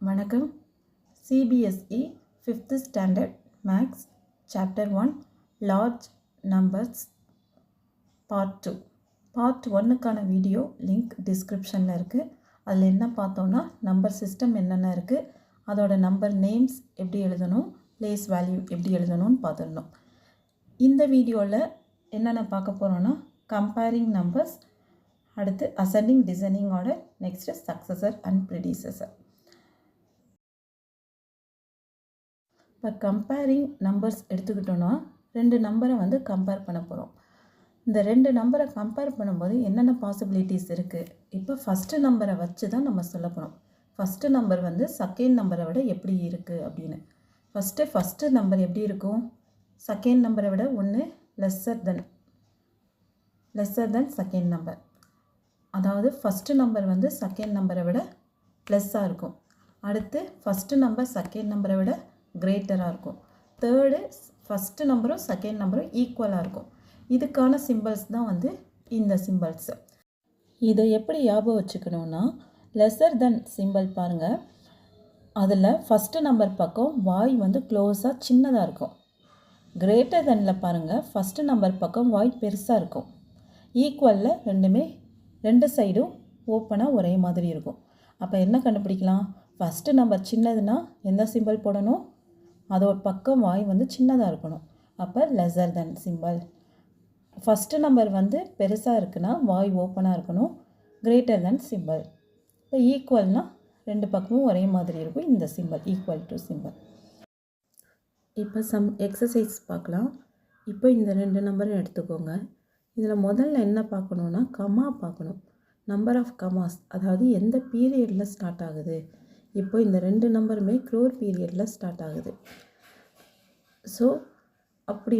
வணக்கம். CBSE 5th Standard Maths Chapter 1 Large Numbers Part 2 Part 1க்கான video link டிஸ்கிரிப்ஷனில் இருக்குது. அதில் என்ன பார்த்தோன்னா நம்பர் சிஸ்டம் என்னென்ன இருக்குது, அதோட நம்பர் நேம்ஸ் எப்படி எழுதணும், பிளேஸ் வேல்யூ எப்படி எழுதணும்னு பார்த்துடணும். இந்த வீடியோவில் என்னென்ன பார்க்க போகிறோன்னா கம்பேரிங் நம்பர்ஸ், அடுத்து ascending descending order, next successor and predecessor. இப்போ கம்பேரிங் நம்பர்ஸ் எடுத்துக்கிட்டோன்னா ரெண்டு நம்பரை கம்பேர் பண்ண போகிறோம். இந்த ரெண்டு நம்பரை கம்பேர் பண்ணும்போது என்னென்ன பாசிபிலிட்டிஸ் இருக்குது, இப்போ ஃபஸ்ட்டு நம்பரை வச்சு தான் நம்ம சொல்ல போகிறோம். ஃபஸ்ட்டு நம்பர் செகண்ட் நம்பரை விட எப்படி இருக்குது அப்படின்னு. ஃபஸ்ட்டு நம்பர் எப்படி இருக்கும், செகண்ட் நம்பரை விட ஒன்று லெஸ்ஸர் தென் செகண்ட் நம்பர். அதாவது ஃபஸ்ட்டு நம்பர் செகண்ட் நம்பரை விட ப்ளஸ்ஸாக இருக்கும். அடுத்து ஃபஸ்ட்டு நம்பர் செகண்ட் நம்பரை விட கிரேட்டராக இருக்கும். தேர்டு ஃபஸ்ட்டு நம்பரும் செகண்ட் நம்பரும் ஈக்குவலாக இருக்கும். இதுக்கான சிம்பிள்ஸ் தான் இந்த சிம்பிள்ஸ். இதை எப்படி ஞாபகம் வச்சுக்கணுன்னா, லெஸ்ஸர் தென் சிம்பிள் பாருங்கள், அதில் ஃபஸ்ட்டு நம்பர் பக்கம் வாய் க்ளோஸாக சின்னதாக இருக்கும். கிரேட்டர் தெனில் பாருங்கள், ஃபஸ்ட்டு நம்பர் பக்கம் வாய் பெருசாக இருக்கும். ஈக்குவலில் ரெண்டு சைடும் ஓப்பனாக ஒரே மாதிரி இருக்கும். அப்போ என்ன கண்டுபிடிக்கலாம், ஃபஸ்ட்டு நம்பர் சின்னதுன்னா எந்த சிம்பிள் போடணும், அதோட பக்கம் வாய் சின்னதாக இருக்கணும். அப்போ lesser then simple. First number பெருசாக இருக்குன்னா வாய் ஓப்பனாக இருக்கணும், கிரேட்டர் தென் சிம்பிள். இப்போ ஈக்குவல்னால் ரெண்டு பக்கமும் ஒரே மாதிரி இருக்கும், இந்த சிம்பிள் ஈக்குவல் டு சிம்பிள். இப்போ சம் எக்ஸசைஸ் பார்க்கலாம். இப்போ இந்த ரெண்டு நம்பரும் எடுத்துக்கோங்க. இதில் முதல்ல என்ன பார்க்கணுன்னா கமா பார்க்கணும். நம்பர் ஆஃப் கமாஸ், அதாவது எந்த பீரியடில் ஸ்டார்ட் ஆகுது. இப்போ இந்த ரெண்டு நம்பருமே க்ரோர் பீரியடில் ஸ்டார்ட் ஆகுது. ஸோ அப்படி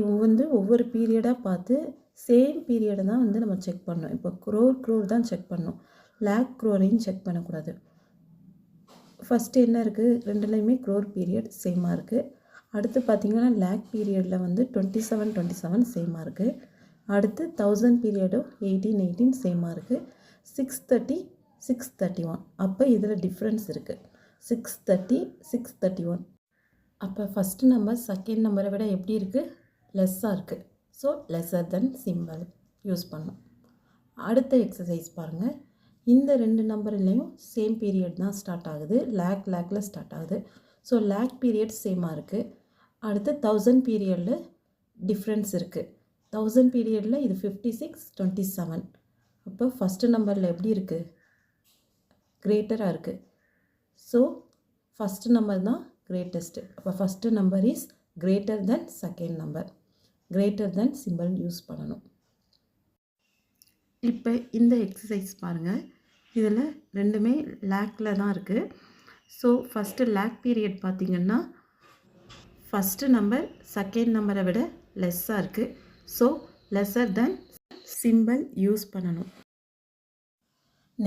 ஒவ்வொரு பீரியடாக பார்த்து சேம் பீரியடை தான் நம்ம செக் பண்ணணும். இப்போ க்ரோர் தான் செக் பண்ணணும், லேக் க்ரோரையும் செக் பண்ணக்கூடாது. ஃபஸ்ட்டு என்ன இருக்குது, ரெண்டுலேயுமே க்ரோர் பீரியட் சேமாக இருக்குது. அடுத்து பார்த்திங்கன்னா லேக் பீரியடில் 27 சேமாக இருக்குது. அடுத்து 1000 பீரியடும் 18 சேமாக இருக்குது. 630 631. அப்போ இதில் டிஃப்ரென்ஸ் இருக்குது, 630 631. அப்போ ஃபஸ்ட்டு நம்பர் செகண்ட் நம்பரை விட எப்படி இருக்குது, லெஸ்ஸாக இருக்குது. So lesser then simple use பண்ணணும். அடுத்த எக்ஸசைஸ் பாருங்கள். இந்த ரெண்டு நம்பர்லேயும் சேம் பீரியட் தான் ஸ்டார்ட் ஆகுது, லேக்கில் ஸ்டார்ட் ஆகுது. ஸோ லேக் பீரியட் சேமாக இருக்குது. அடுத்து 1000 பீரியடில் டிஃப்ரென்ஸ் இருக்குது. 1000 பீரியடில் இது 56 27. அப்போ ஃபஸ்ட்டு நம்பரில் எப்படி இருக்குது, கிரேட்டராக இருக்குது. ஸோ ஃபஸ்ட்டு நம்பர் தான் கிரேட்டஸ்ட்டு. அப்போ first number is greater then second number. Greater than simple use பண்ணணும். இப்போ இந்த எக்ஸசைஸ் பாருங்கள். இதில் ரெண்டுமே லேக்கில் தான் இருக்குது. ஸோ ஃபஸ்ட்டு லேக் பீரியட் பார்த்திங்கன்னா ஃபஸ்ட்டு நம்பர் செகண்ட் நம்பரை விட லெஸ்ஸாக இருக்குது. So lesser then simple use பண்ணணும்.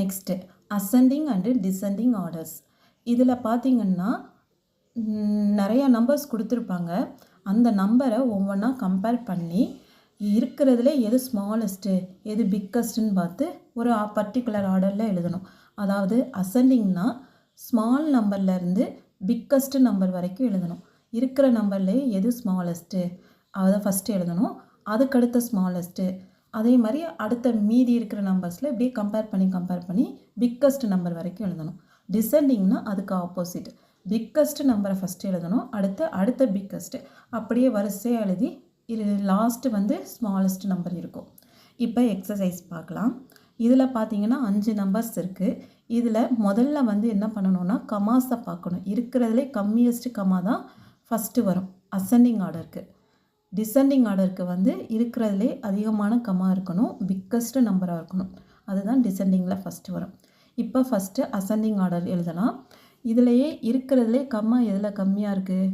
Next ascending and descending orders. இதில் பார்த்திங்கன்னா நிறையா நம்பர்ஸ் கொடுத்துருப்பாங்க. அந்த நம்பரை ஒவ்வொன்றா கம்பேர் பண்ணி இருக்கிறதுல எது ஸ்மாலஸ்ட்டு எது பிக்கஸ்ட்டுன்னு பார்த்து ஒரு பர்டிகுலர் ஆர்டரில் எழுதணும். அதாவது அசெண்டிங்னா ஸ்மால் நம்பர்லேருந்து பிக்கஸ்ட்டு நம்பர் வரைக்கும் எழுதணும். இருக்கிற நம்பர்லேயே எது ஸ்மாலஸ்ட்டு அதை ஃபஸ்ட்டு எழுதணும், அதுக்கடுத்த ஸ்மாலஸ்ட்டு, அதே மாதிரி அடுத்த மீதி இருக்கிற நம்பர்ஸில் இப்படியே கம்பேர் பண்ணி பிக்கஸ்ட் நம்பர் வரைக்கும் எழுதணும். டிசெண்டிங்னா அதுக்கு ஆப்போசிட், பிக்கஸ்ட் நம்பரை ஃபஸ்ட்டு எழுதணும், அடுத்த பிக்கஸ்ட்டு, அப்படியே வரிசையாக எழுதி இது லாஸ்ட்டு ஸ்மாலஸ்ட் நம்பர் இருக்கும். இப்போ எக்ஸசைஸ் பார்க்கலாம். இதில் பார்த்தீங்கன்னா 5 நம்பர்ஸ் இருக்குது. இதில் முதல்ல என்ன பண்ணணும்னா கமாஸை பார்க்கணும். இருக்கிறதுலே கம்மியஸ்ட் கமா தான் ஃபஸ்ட்டு வரும் அசெண்டிங் ஆர்டருக்கு. டிசெண்டிங் ஆர்டருக்கு இருக்கிறதுலே அதிகமான கமா இருக்கணும், பிக்கஸ்ட் நம்பராக இருக்கணும். அதுதான் டிசெண்டிங்கில் ஃபஸ்ட்டு வரும். இப்போ ஃபஸ்ட்டு அசெண்டிங் ஆர்டர் எழுதலாம். இதிலையே இருக்கிறதுலே கம்மா எதில் கம்மியாக இருக்குது,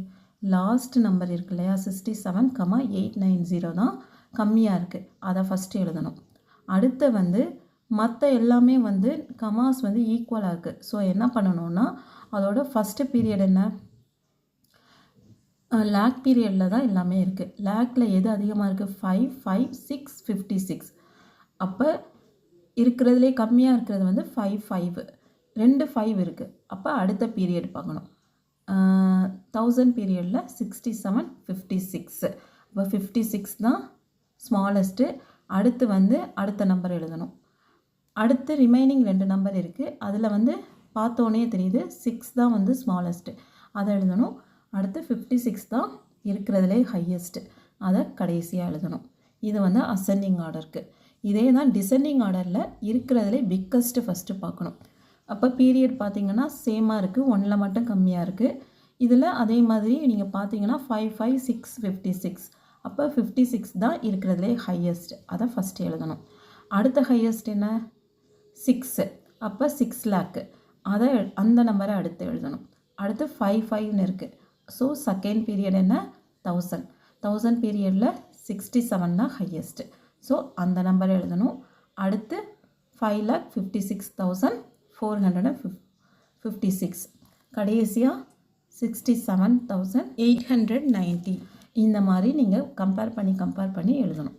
லாஸ்ட் நம்பர் இருக்கு இல்லையா, 67,890 தான் கம்மியாக இருக்குது. அதை ஃபஸ்ட்டு எழுதணும். அடுத்து மற்ற எல்லாமே கமாஸ் ஈக்குவலாக இருக்குது. ஸோ என்ன பண்ணணும்னா அதோட ஃபஸ்ட்டு பீரியட் என்ன, லேக் பீரியடில் தான் எல்லாமே இருக்குது. லேக்கில் எது அதிகமாக இருக்குது, 5 5 6 56. அப்போ இருக்கிறதுலே கம்மியாக இருக்கிறது 5 5. 2 5 இருக்குது. அப்போ அடுத்த பீரியட் பார்க்கணும். 1000 பீரியடில் 67 56. இப்போ 56 தான் ஸ்மாலஸ்ட்டு. அடுத்து வந்து அடுத்த நம்பர் எழுதணும். அடுத்து ரிமைனிங் 2 நம்பர் இருக்குது. அதில் வந்து பார்த்தோன்னே தெரியுது 6 தான் வந்து ஸ்மாலஸ்ட்டு, அதை எழுதணும். அடுத்து 56 தான் இருக்கிறதுலே ஹையஸ்ட்டு, அதை கடைசியாக எழுதணும். இது வந்து அசெண்டிங் ஆர்டருக்கு. இதே தான் டிசெண்டிங் ஆர்டரில் இருக்கிறதுலே பிக்கஸ்ட்டு ஃபஸ்ட்டு பார்க்கணும். அப்போ பீரியட் பார்த்திங்கன்னா சேமாக இருக்குது, 1ல் மட்டும் கம்மியாக இருக்குது. இதில் அதே மாதிரி நீங்கள் பார்த்தீங்கன்னா 5 5 6 56. அப்போ 56 தான் இருக்கிறதுலே ஹையஸ்ட், அதை ஃபஸ்ட்டு எழுதணும். அடுத்த ஹையஸ்ட் என்ன 6. அப்போ 6 லேக்கு, அதை அந்த நம்பரை அடுத்து எழுதணும். அடுத்து 5 5ன்னு இருக்குது. ஸோ செகண்ட் பீரியட் என்ன 1000 பீரியடில் 67 தான் ஹையஸ்ட்டு. ஸோ அந்த நம்பரை எழுதணும். அடுத்து 5,56,456. கடைசியாக 67,890. இந்த மாதிரி நீங்கள் கம்பேர் பண்ணி எழுதணும்.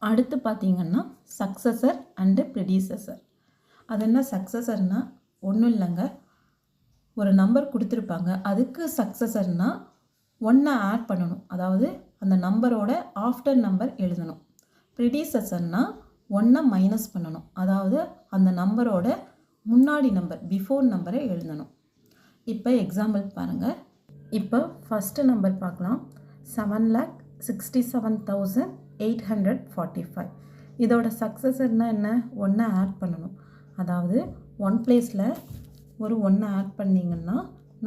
அடுத்து பார்த்தீங்கன்னா சக்ஸஸர் அண்டு ப்ரெடிசஸர். அது என்ன சக்ஸஸர்னால் ஒன்றும் இல்லைங்க, ஒரு நம்பர் கொடுத்துருப்பாங்க, அதுக்கு சக்ஸஸர்னால் 1 ஆட் பண்ணணும், அதாவது அந்த நம்பரோட ஆஃப்டர் நம்பர் எழுதணும். ப்ரெடிசஸர்னால் 1 மைனஸ் பண்ணணும், அதாவது அந்த நம்பரோட முன்னாடி நம்பர் பிஃபோர் நம்பரை எழுதணும். இப்போ எக்ஸாம்பிள் பாருங்கள். இப்போ ஃபஸ்ட்டு நம்பர் பார்க்கலாம். 7,67,845. இதோட சக்ஸஸர்னால் என்ன 1 ஆட் பண்ணணும், அதாவது 1 பிளேஸில் ஒரு 1 ஆட் பண்ணிங்கன்னா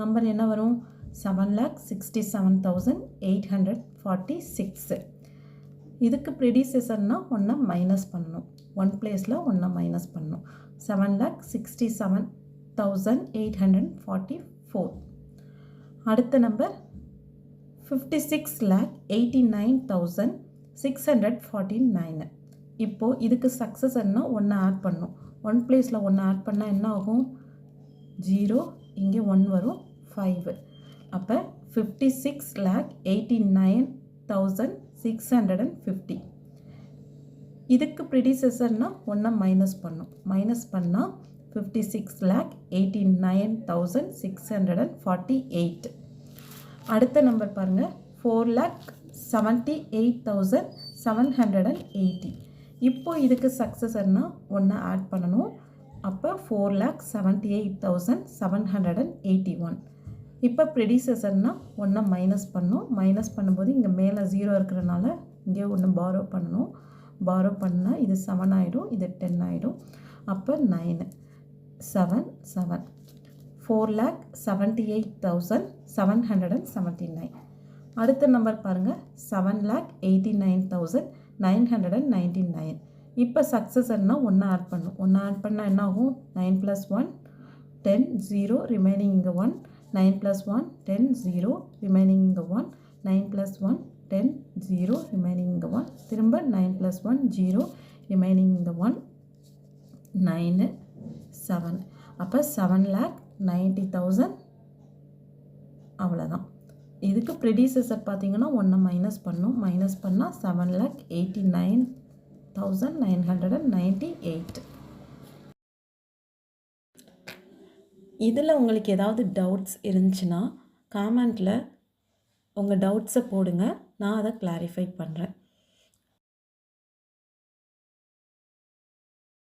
நம்பர் என்ன வரும் 7,67,846. இதுக்கு ப்ரெடிசஸர்னால் 1 மைனஸ் பண்ணணும், 1 பிளேஸில் 1 மைனஸ் பண்ணணும். 7,67,844. அடுத்த நம்பர் 56,89,649. இப்போது இதுக்கு சக்ஸஸர்னால் 1 ஆட் பண்ணணும், 1 பிளேஸில் 1 ஆட் பண்ணால் என்ன ஆகும் 0, இங்கே 1 வரும் 5. அப்போ 56,89,650. இதுக்கு ப்ரெடிசஸர்னால் 1 மைனஸ் பண்ணும், மைனஸ் பண்ணால் 56,89,648. அடுத்த நம்பர் பாருங்கள் 4,78,780. இப்போ இதுக்கு சக்ஸஸர்னால் 1 ஆட் பண்ணணும், அப்போ 4,78,781. இப்போ ப்ரெடிசஸர்னால் 1 மைனஸ் பண்ணும், மைனஸ் பண்ணும்போது இங்கே மேலே 0 இருக்கிறனால இங்கே 1 பாரோ பண்ணணும், பாரோ பண்ணால் இது 7 ஆகிடும், இது 10 ஆகிடும். அப்போ 9 7 7 4,78,779. அடுத்த நம்பர் பாருங்கள் 7,89,999. இப்போ சக்ஸஸர்னால் 1 ஆட் பண்ணும், 1 ஆட் பண்ணால் என்ன ஆகும் 9 + 1 10 0 ரிமைனிங் இங்கே 1, 9 + 1 10 0 ரிமைனிங் இங்கே 1, 9 + 1 10 0 ரிமைனிங் இங்கே 1, திரும்ப 9 + 1 0 ரிமைனிங் இங்கே 1, 9 7. அப்போ 7,90,000. அவ்வளோதான். இதுக்கு ப்ரெடிசஸர் பார்த்தீங்கன்னா 1 மைனஸ் பண்ணும், மைனஸ் பண்ணால் 7,89,998. இதில் உங்களுக்கு ஏதாவது டவுட்ஸ் இருந்துச்சுன்னா காமெண்ட்டில் உங்கள் டவுட்ஸை போடுங்க, நான் அதை கிளாரிஃபை பண்ணுறேன்.